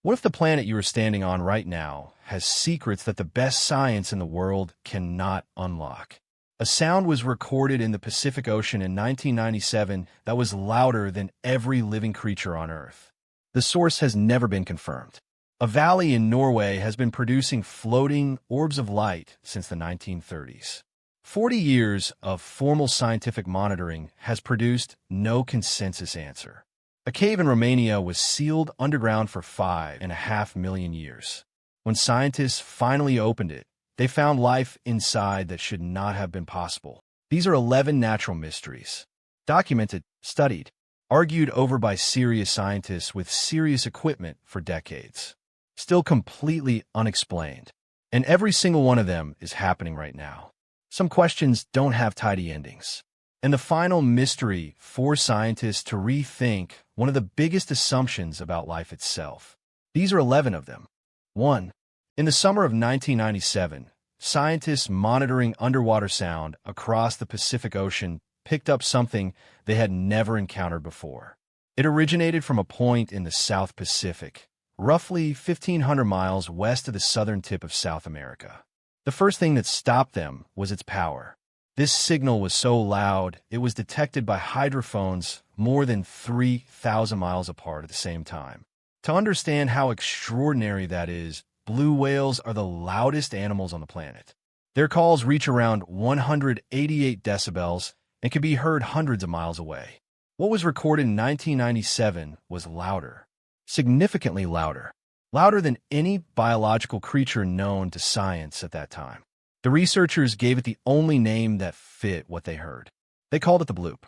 What if the planet you are standing on right now has secrets that the best science in the world cannot unlock? A sound was recorded in the Pacific Ocean in 1997 that was louder than every living creature on Earth. The source has never been confirmed. A valley in Norway has been producing floating orbs of light since the 1930s. 40 years of formal scientific monitoring has produced no consensus answer. A cave in Romania was sealed underground for 5.5 million years. When scientists finally opened it, they found life inside that should not have been possible. These are 11 natural mysteries. Documented, studied, argued over by serious scientists with serious equipment for decades. Still completely unexplained. And every single one of them is happening right now. Some questions don't have tidy endings. And the final mystery forced scientists to rethink one of the biggest assumptions about life itself. These are 11 of them. 1. In the summer of 1997, scientists monitoring underwater sound across the Pacific Ocean picked up something they had never encountered before. It originated from a point in the South Pacific, roughly 1,500 miles west of the southern tip of South America. The first thing that stopped them was its power. This signal was so loud, it was detected by hydrophones more than 3,000 miles apart at the same time. To understand how extraordinary that is, blue whales are the loudest animals on the planet. Their calls reach around 188 decibels and can be heard hundreds of miles away. What was recorded in 1997 was louder, significantly louder, louder than any biological creature known to science at that time. The researchers gave it the only name that fit what they heard. They called it the bloop.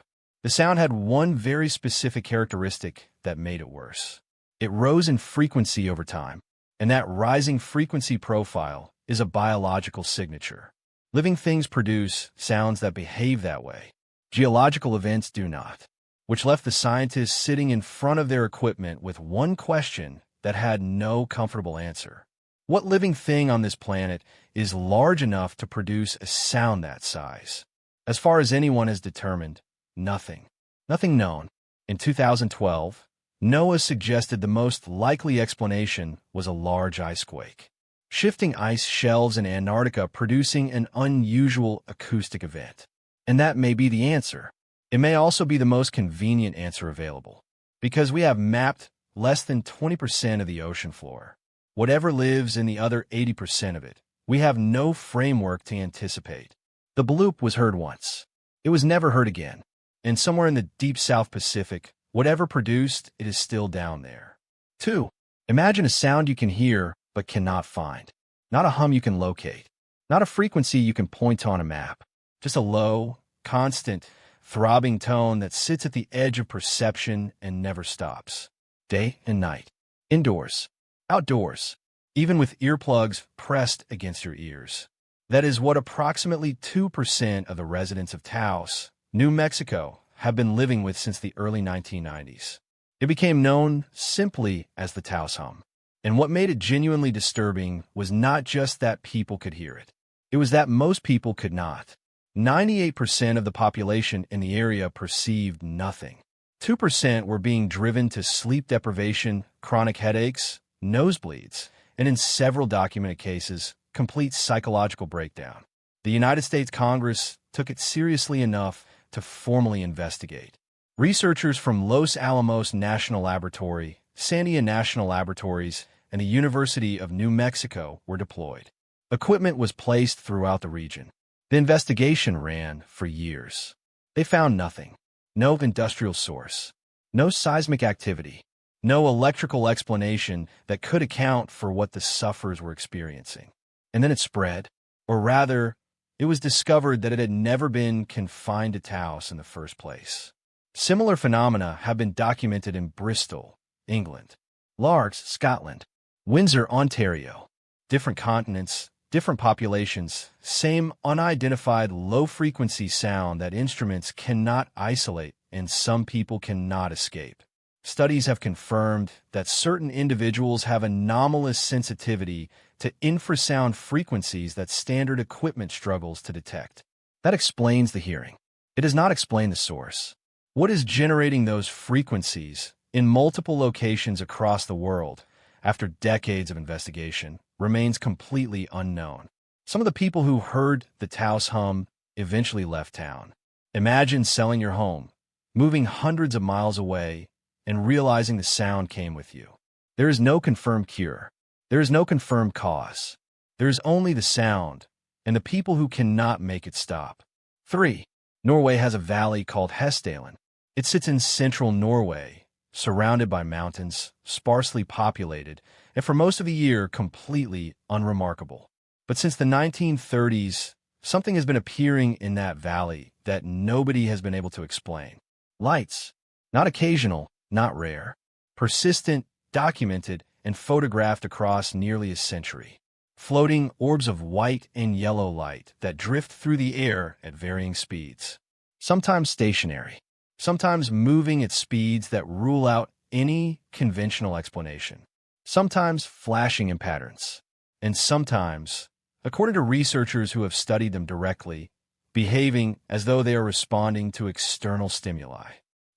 The sound had one very specific characteristic that made it worse. It rose in frequency over time, and that rising frequency profile is a biological signature. Living things produce sounds that behave that way. Geological events do not, which left the scientists sitting in front of their equipment with one question that had no comfortable answer. What living thing on this planet is large enough to produce a sound that size? As far as anyone has determined, nothing. Nothing known. In 2012, NOAA suggested the most likely explanation was a large ice quake. Shifting ice shelves in Antarctica producing an unusual acoustic event. And that may be the answer. It may also be the most convenient answer available, because we have mapped less than 20% of the ocean floor. Whatever lives in the other 80% of it, we have no framework to anticipate. The bloop was heard once. It was never heard again. And somewhere in the deep South Pacific, whatever produced, it is still down there. 2. Imagine a sound you can hear but cannot find. Not a hum you can locate. Not a frequency you can point to on a map. Just a low, constant, throbbing tone that sits at the edge of perception and never stops. Day and night. Indoors. Outdoors, even with earplugs pressed against your ears. That is what approximately 2% of the residents of Taos, New Mexico, have been living with since the early 1990s. It became known simply as the Taos hum. And what made it genuinely disturbing was not just that people could hear it. It was that most people could not. 98% of the population in the area perceived nothing. 2% were being driven to sleep deprivation, chronic headaches, nosebleeds, and in several documented cases, complete psychological breakdown. The United States Congress took it seriously enough to formally investigate. Researchers from Los Alamos National Laboratory, Sandia National Laboratories, and the University of New Mexico were deployed. Equipment was placed throughout the region. The investigation ran for years. They found nothing. No industrial source. No seismic activity. No electrical explanation that could account for what the sufferers were experiencing. And then it spread, or rather, it was discovered that it had never been confined to Taos in the first place. Similar phenomena have been documented in Bristol, England, Largs, Scotland, Windsor, Ontario. Different continents, different populations, same unidentified low-frequency sound that instruments cannot isolate and some people cannot escape. Studies have confirmed that certain individuals have anomalous sensitivity to infrasound frequencies that standard equipment struggles to detect. That explains the hearing. It does not explain the source. What is generating those frequencies in multiple locations across the world after decades of investigation, remains completely unknown. Some of the people who heard the Taos hum eventually left town. Imagine selling your home, moving hundreds of miles away, and realizing the sound came with you. There is no confirmed cure. There is no confirmed cause. There is only the sound, and the people who cannot make it stop. 3. Norway has a valley called Hessdalen. It sits in central Norway, surrounded by mountains, sparsely populated, and for most of the year completely unremarkable. But since the 1930s, something has been appearing in that valley that nobody has been able to explain. Lights. Not occasional, not rare. Persistent, documented, and photographed across nearly a century. Floating orbs of white and yellow light that drift through the air at varying speeds. Sometimes stationary, sometimes moving at speeds that rule out any conventional explanation. Sometimes flashing in patterns, and sometimes, according to researchers who have studied them directly, behaving as though they are responding to external stimuli.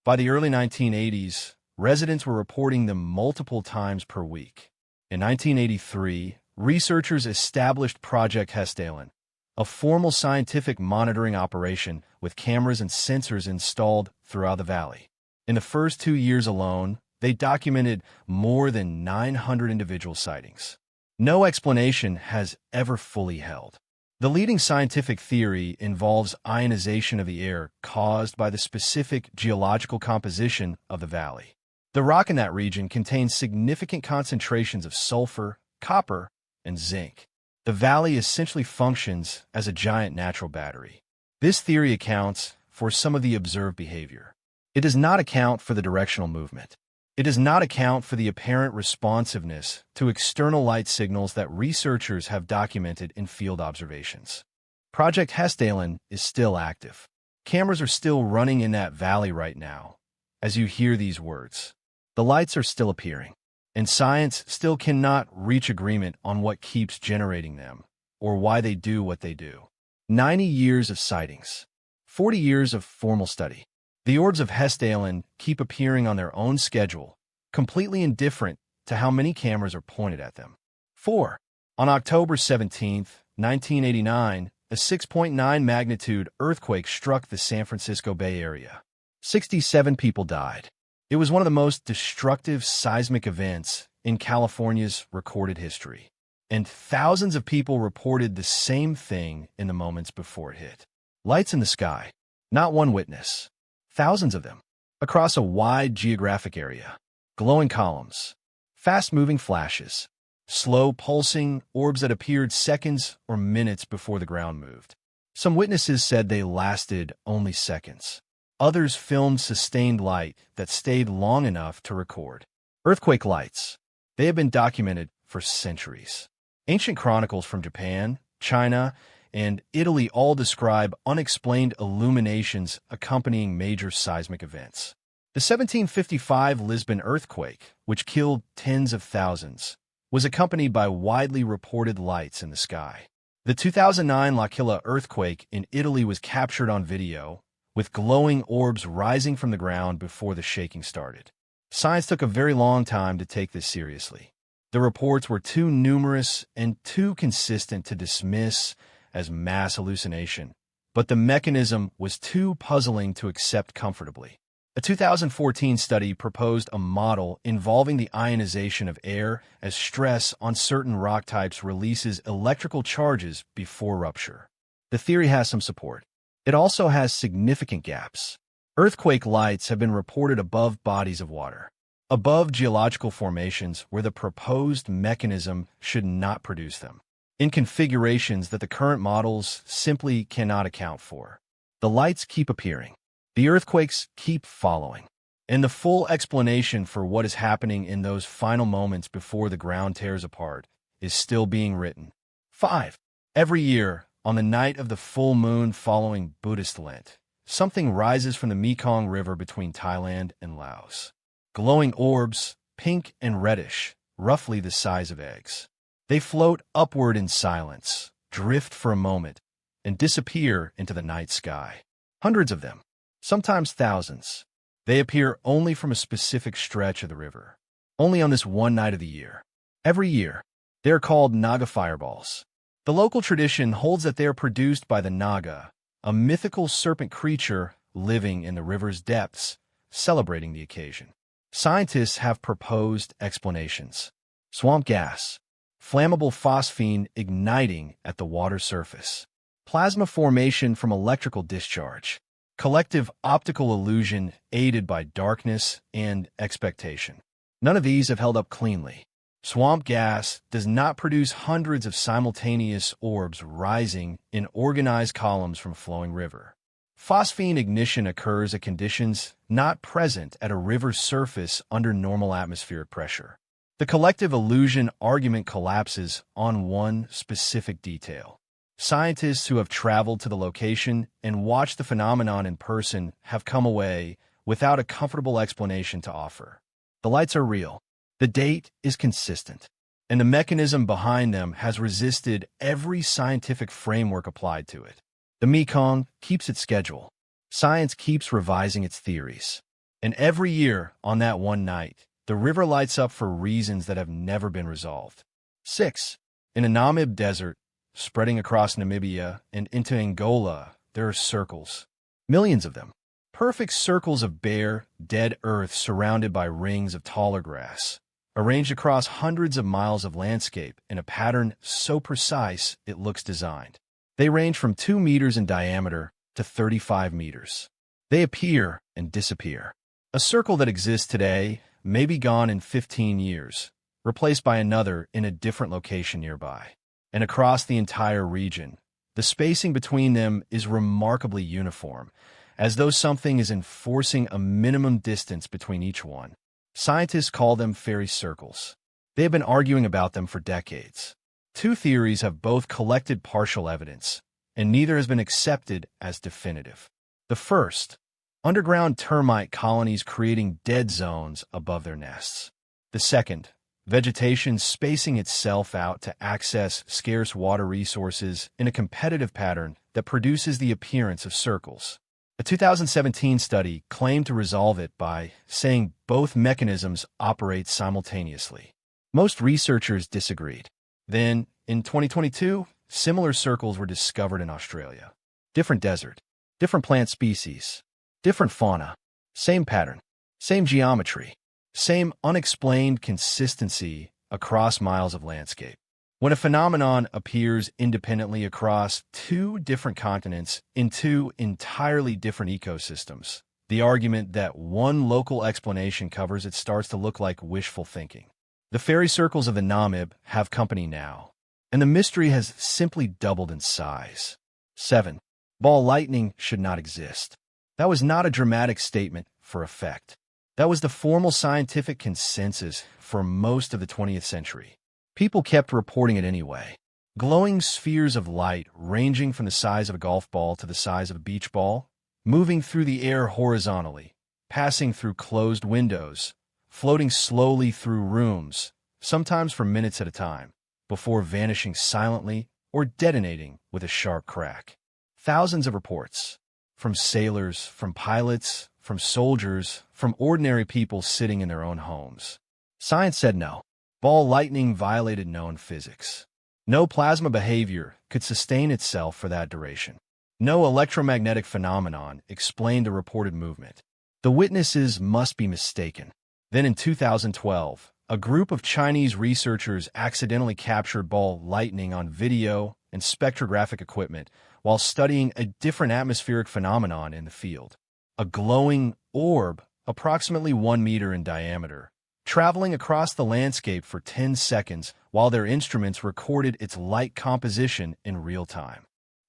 By the early 1980s, residents were reporting them multiple times per week. In 1983, researchers established Project Hessdalen, a formal scientific monitoring operation with cameras and sensors installed throughout the valley. In the first 2 years alone, they documented more than 900 individual sightings. No explanation has ever fully held. The leading scientific theory involves ionization of the air caused by the specific geological composition of the valley. The rock in that region contains significant concentrations of sulfur, copper, and zinc. The valley essentially functions as a giant natural battery. This theory accounts for some of the observed behavior. It does not account for the directional movement. It does not account for the apparent responsiveness to external light signals that researchers have documented in field observations. Project Hessdalen is still active. Cameras are still running in that valley right now. As you hear these words, the lights are still appearing, and science still cannot reach agreement on what keeps generating them or why they do what they do. 90 years of sightings, 40 years of formal study. The Orbs of Hessdalen keep appearing on their own schedule, completely indifferent to how many cameras are pointed at them. 4. On October 17, 1989, a 6.9 magnitude earthquake struck the San Francisco Bay Area. 67 people died. It was one of the most destructive seismic events in California's recorded history, and thousands of people reported the same thing in the moments before it hit. Lights in the sky, not one witness. Thousands of them, across a wide geographic area. Glowing columns, fast-moving flashes, slow pulsing orbs that appeared seconds or minutes before the ground moved. Some witnesses said they lasted only seconds. Others filmed sustained light that stayed long enough to record. Earthquake lights. They have been documented for centuries. Ancient chronicles from Japan, China, and Italy all describe unexplained illuminations accompanying major seismic events. The 1755 Lisbon earthquake, which killed tens of thousands, was accompanied by widely reported lights in the sky. The 2009 L'Aquila earthquake in Italy was captured on video, with glowing orbs rising from the ground before the shaking started. Science took a very long time to take this seriously. The reports were too numerous and too consistent to dismiss as mass hallucination, but the mechanism was too puzzling to accept comfortably. A 2014 study proposed a model involving the ionization of air as stress on certain rock types releases electrical charges before rupture. The theory has some support. It also has significant gaps. Earthquake lights have been reported above bodies of water, above geological formations where the proposed mechanism should not produce them, in configurations that the current models simply cannot account for. The lights keep appearing. The earthquakes keep following. And the full explanation for what is happening in those final moments before the ground tears apart is still being written. 5. Every year, on the night of the full moon following Buddhist Lent, something rises from the Mekong River between Thailand and Laos. Glowing orbs, pink and reddish, roughly the size of eggs. They float upward in silence, drift for a moment, and disappear into the night sky. Hundreds of them, sometimes thousands. They appear only from a specific stretch of the river, only on this one night of the year. Every year, they are called Naga fireballs. The local tradition holds that they are produced by the Naga, a mythical serpent creature living in the river's depths, celebrating the occasion. Scientists have proposed explanations. Swamp gas, flammable phosphine igniting at the water surface, plasma formation from electrical discharge, collective optical illusion aided by darkness and expectation. None of these have held up cleanly. Swamp gas does not produce hundreds of simultaneous orbs rising in organized columns from a flowing river. Phosphine ignition occurs at conditions not present at a river's surface under normal atmospheric pressure. The collective illusion argument collapses on one specific detail. Scientists who have traveled to the location and watched the phenomenon in person have come away without a comfortable explanation to offer. The lights are real. The date is consistent, and the mechanism behind them has resisted every scientific framework applied to it. The Mekong keeps its schedule. Science keeps revising its theories. And every year, on that one night, the river lights up for reasons that have never been resolved. 6. In a Namib desert, spreading across Namibia and into Angola, there are circles. Millions of them. Perfect circles of bare, dead earth surrounded by rings of taller grass, arranged across hundreds of miles of landscape in a pattern so precise it looks designed. They range from 2 meters in diameter to 35 meters. They appear and disappear. A circle that exists today may be gone in 15 years, replaced by another in a different location nearby. And across the entire region, the spacing between them is remarkably uniform, as though something is enforcing a minimum distance between each one. Scientists call them fairy circles. They have been arguing about them for decades. Two theories have both collected partial evidence, and neither has been accepted as definitive. The first, underground termite colonies creating dead zones above their nests. The second, vegetation spacing itself out to access scarce water resources in a competitive pattern that produces the appearance of circles. A 2017 study claimed to resolve it by saying both mechanisms operate simultaneously. Most researchers disagreed. Then, in 2022, similar circles were discovered in Australia. Different desert, different plant species, different fauna, same pattern, same geometry, same unexplained consistency across miles of landscape. When a phenomenon appears independently across two different continents in two entirely different ecosystems, the argument that one local explanation covers it starts to look like wishful thinking. The fairy circles of the Namib have company now, and the mystery has simply doubled in size. 7. Ball lightning should not exist. That was not a dramatic statement for effect. That was the formal scientific consensus for most of the 20th century. People kept reporting it anyway. Glowing spheres of light ranging from the size of a golf ball to the size of a beach ball, moving through the air horizontally, passing through closed windows, floating slowly through rooms, sometimes for minutes at a time, before vanishing silently or detonating with a sharp crack. Thousands of reports, from sailors, from pilots, from soldiers, from ordinary people sitting in their own homes. Science said no. Ball lightning violated known physics. No plasma behavior could sustain itself for that duration. No electromagnetic phenomenon explained the reported movement. The witnesses must be mistaken. Then in 2012, a group of Chinese researchers accidentally captured ball lightning on video and spectrographic equipment while studying a different atmospheric phenomenon in the field. A glowing orb, approximately 1 meter in diameter, traveling across the landscape for 10 seconds while their instruments recorded its light composition in real time.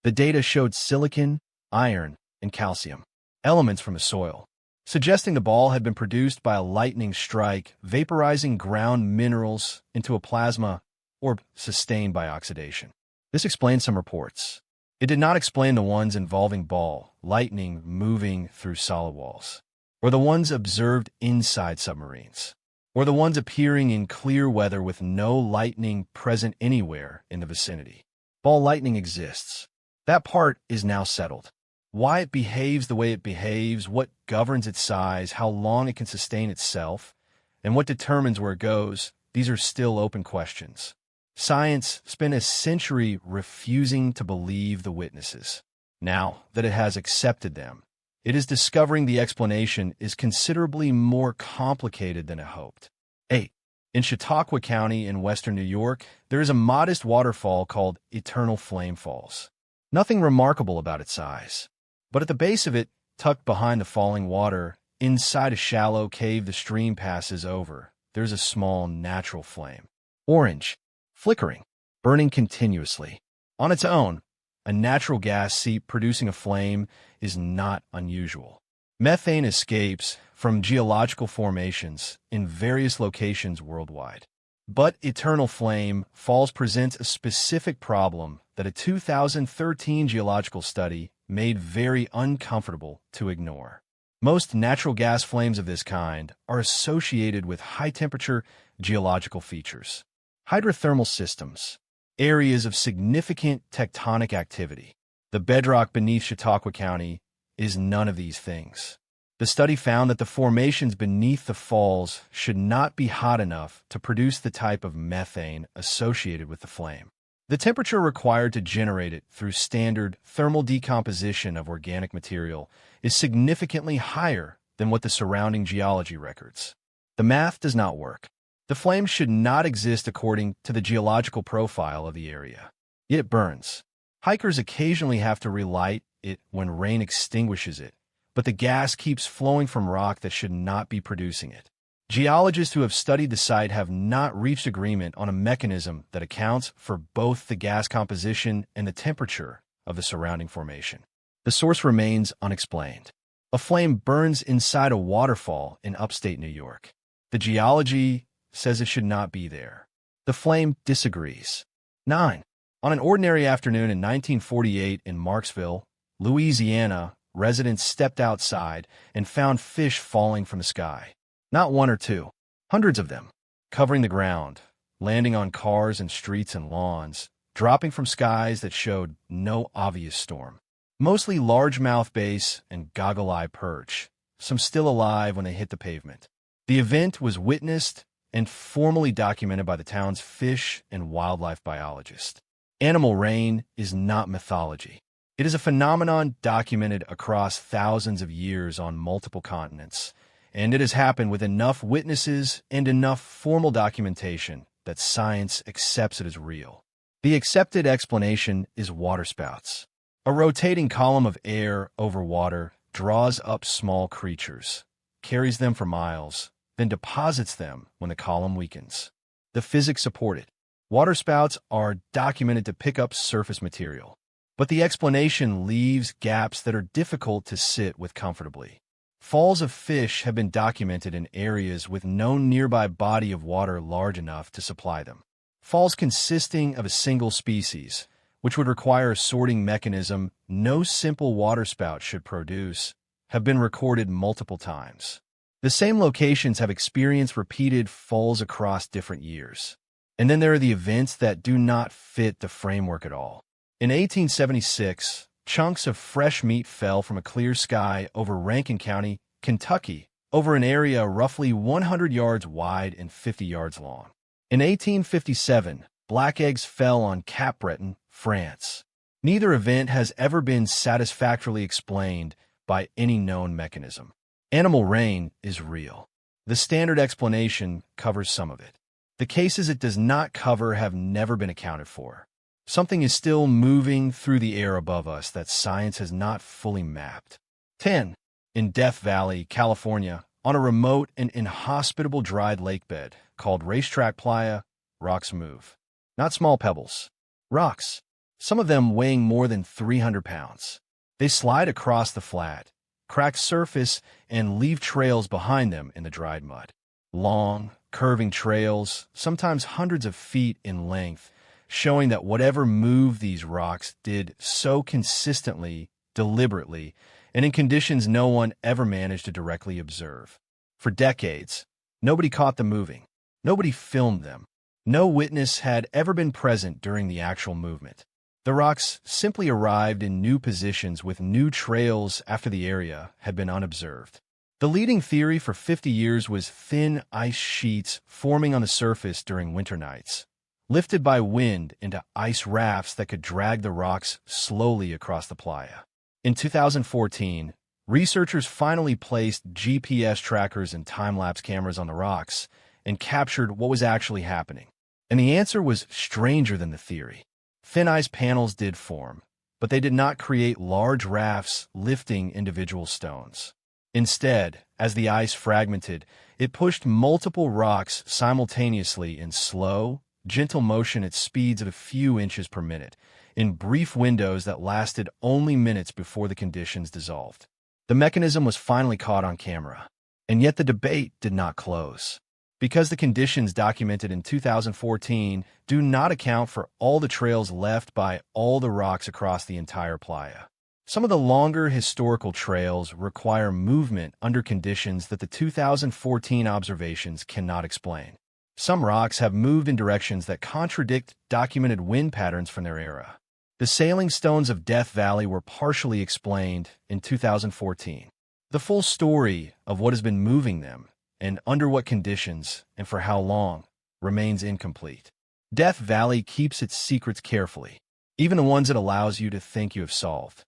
The data showed silicon, iron, and calcium, elements from the soil, suggesting the ball had been produced by a lightning strike, vaporizing ground minerals into a plasma orb sustained by oxidation. This explains some reports. It did not explain the ones involving ball lightning moving through solid walls, or the ones observed inside submarines, or the ones appearing in clear weather with no lightning present anywhere in the vicinity. Ball lightning exists. That part is now settled. Why it behaves the way it behaves, what governs its size, how long it can sustain itself, and what determines where it goes, these are still open questions. Science spent a century refusing to believe the witnesses. Now that it has accepted them, it is discovering the explanation is considerably more complicated than it hoped. 8. In Chautauqua County in western New York, there is a modest waterfall called Eternal Flame Falls. Nothing remarkable about its size. But at the base of it, tucked behind the falling water, inside a shallow cave the stream passes over, there's a small natural flame. Orange, flickering, burning continuously. On its own, a natural gas seep producing a flame is not unusual. Methane escapes from geological formations in various locations worldwide. But Eternal Flame Falls presents a specific problem that a 2013 geological study made very uncomfortable to ignore. Most natural gas flames of this kind are associated with high-temperature geological features, hydrothermal systems, areas of significant tectonic activity. The bedrock beneath Chautauqua County is none of these things. The study found that the formations beneath the falls should not be hot enough to produce the type of methane associated with the flame. The temperature required to generate it through standard thermal decomposition of organic material is significantly higher than what the surrounding geology records. The math does not work. The flame should not exist according to the geological profile of the area. Yet it burns. Hikers occasionally have to relight it when rain extinguishes it, but the gas keeps flowing from rock that should not be producing it. Geologists who have studied the site have not reached agreement on a mechanism that accounts for both the gas composition and the temperature of the surrounding formation. The source remains unexplained. A flame burns inside a waterfall in upstate New York. The geology says it should not be there. The flame disagrees. 9. On an ordinary afternoon in 1948 in Marksville, Louisiana, residents stepped outside and found fish falling from the sky. Not one or two, hundreds of them, covering the ground, landing on cars and streets and lawns, dropping from skies that showed no obvious storm. Mostly largemouth bass and goggle-eye perch, some still alive when they hit the pavement. The event was witnessed and formally documented by the town's fish and wildlife biologist. Animal rain is not mythology. It is a phenomenon documented across thousands of years on multiple continents, and it has happened with enough witnesses and enough formal documentation that science accepts it as real. The accepted explanation is waterspouts. A rotating column of air over water draws up small creatures, carries them for miles, then deposits them when the column weakens. The physics support it. Waterspouts are documented to pick up surface material, but the explanation leaves gaps that are difficult to sit with comfortably. Falls of fish have been documented in areas with no nearby body of water large enough to supply them. Falls consisting of a single species, which would require a sorting mechanism no simple waterspout should produce, have been recorded multiple times. The same locations have experienced repeated falls across different years. And then there are the events that do not fit the framework at all. In 1876, chunks of fresh meat fell from a clear sky over Rankin County, Kentucky, over an area roughly 100 yards wide and 50 yards long. In 1857, black eggs fell on Cap Breton, France. Neither event has ever been satisfactorily explained by any known mechanism. Animal rain is real. The standard explanation covers some of it. The cases it does not cover have never been accounted for. Something is still moving through the air above us that science has not fully mapped. 10. In Death Valley, California, on a remote and inhospitable dried lake bed called Racetrack Playa, rocks move. Not small pebbles. Rocks, some of them weighing more than 300 pounds. They slide across the flat, crack surface, and leave trails behind them in the dried mud. Long, curving trails, sometimes hundreds of feet in length, showing that whatever move these rocks did so consistently, deliberately, and in conditions no one ever managed to directly observe. For decades, nobody caught them moving. Nobody filmed them. No witness had ever been present during the actual movement. The rocks simply arrived in new positions with new trails after the area had been unobserved. The leading theory for 50 years was thin ice sheets forming on the surface during winter nights, lifted by wind into ice rafts that could drag the rocks slowly across the playa. In 2014, researchers finally placed GPS trackers and time-lapse cameras on the rocks and captured what was actually happening. And the answer was stranger than the theory. Thin ice panels did form, but they did not create large rafts lifting individual stones. Instead, as the ice fragmented, it pushed multiple rocks simultaneously in slow, gentle motion at speeds of a few inches per minute, in brief windows that lasted only minutes before the conditions dissolved. The mechanism was finally caught on camera, and yet the debate did not close. Because the conditions documented in 2014 do not account for all the trails left by all the rocks across the entire playa. Some of the longer historical trails require movement under conditions that the 2014 observations cannot explain. Some rocks have moved in directions that contradict documented wind patterns from their era. The sailing stones of Death Valley were partially explained in 2014. The full story of what has been moving them, and under what conditions, and for how long, remains incomplete. Death Valley keeps its secrets carefully, even the ones it allows you to think you have solved.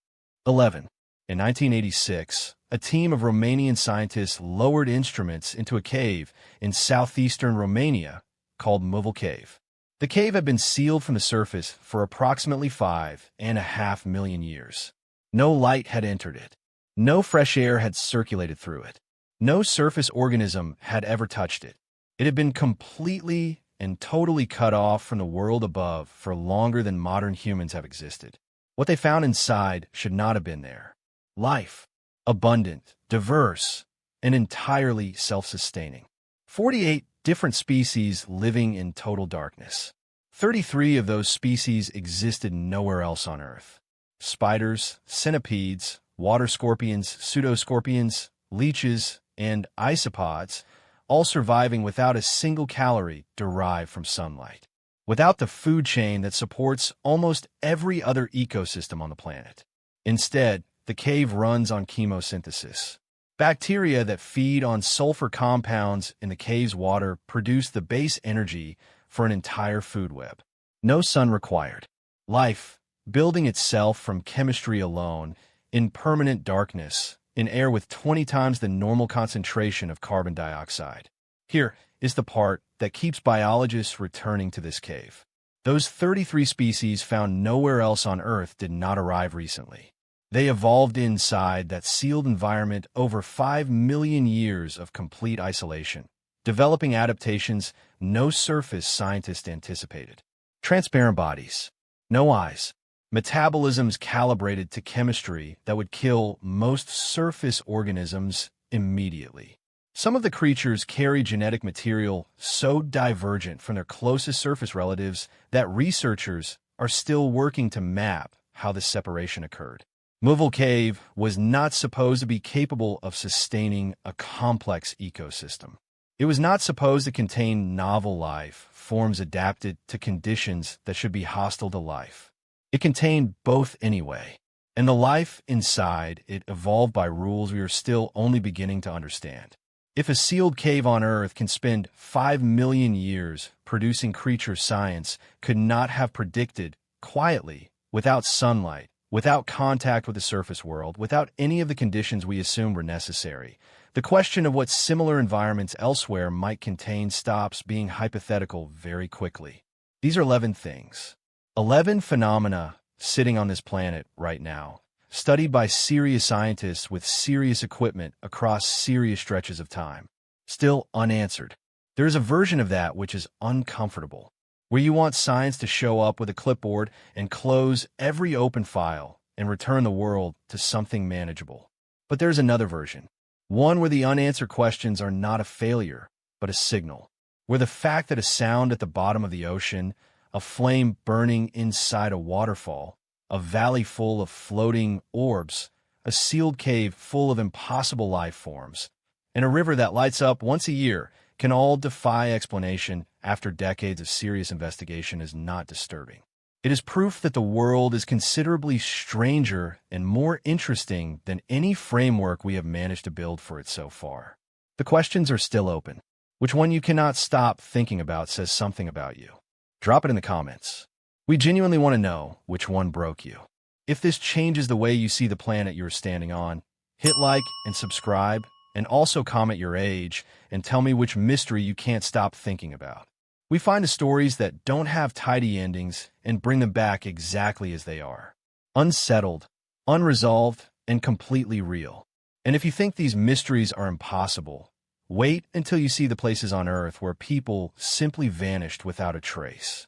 11. In 1986, a team of Romanian scientists lowered instruments into a cave in southeastern Romania called Movile Cave. The cave had been sealed from the surface for approximately 5.5 million years. No light had entered it. No fresh air had circulated through it. No surface organism had ever touched it. It had been completely and totally cut off from the world above for longer than modern humans have existed. What they found inside should not have been there. Life, abundant, diverse, and entirely self-sustaining. 48 different species living in total darkness. 33 of those species existed nowhere else on Earth. Spiders, centipedes, water scorpions, pseudoscorpions, leeches, and isopods, all surviving without a single calorie derived from sunlight. Without the food chain that supports almost every other ecosystem on the planet. Instead, the cave runs on chemosynthesis. Bacteria that feed on sulfur compounds in the cave's water produce the base energy for an entire food web. No sun required. Life, building itself from chemistry alone, in permanent darkness, in air with 20 times the normal concentration of carbon dioxide. Here is the part that keeps biologists returning to this cave. Those 33 species found nowhere else on Earth did not arrive recently. They evolved inside that sealed environment over 5 million years of complete isolation, developing adaptations no surface scientist anticipated. Transparent bodies, no eyes, metabolisms calibrated to chemistry that would kill most surface organisms immediately. Some of the creatures carry genetic material so divergent from their closest surface relatives that researchers are still working to map how this separation occurred. Movile Cave was not supposed to be capable of sustaining a complex ecosystem. It was not supposed to contain novel life, forms adapted to conditions that should be hostile to life. It contained both anyway, and the life inside it evolved by rules we are still only beginning to understand. If a sealed cave on Earth can spend 5 million years producing creatures science could not have predicted quietly, without sunlight, without contact with the surface world, without any of the conditions we assumed were necessary, the question of what similar environments elsewhere might contain stops being hypothetical very quickly. These are 11 things. 11 phenomena sitting on this planet right now, studied by serious scientists with serious equipment across serious stretches of time, still unanswered. There is a version of that which is uncomfortable, where you want science to show up with a clipboard and close every open file and return the world to something manageable. But there's another version, one where the unanswered questions are not a failure, but a signal, where the fact that a sound at the bottom of the ocean, a flame burning inside a waterfall, a valley full of floating orbs, a sealed cave full of impossible life forms, and a river that lights up once a year can all defy explanation after decades of serious investigation is not disturbing. It is proof that the world is considerably stranger and more interesting than any framework we have managed to build for it so far. The questions are still open. Which one you cannot stop thinking about says something about you? Drop it in the comments. We genuinely want to know which one broke you. If this changes the way you see the planet you're standing on, hit like and subscribe, and also comment your age and tell me which mystery you can't stop thinking about. We find the stories that don't have tidy endings and bring them back exactly as they are. Unsettled, unresolved, and completely real. And if you think these mysteries are impossible, wait until you see the places on Earth where people simply vanished without a trace.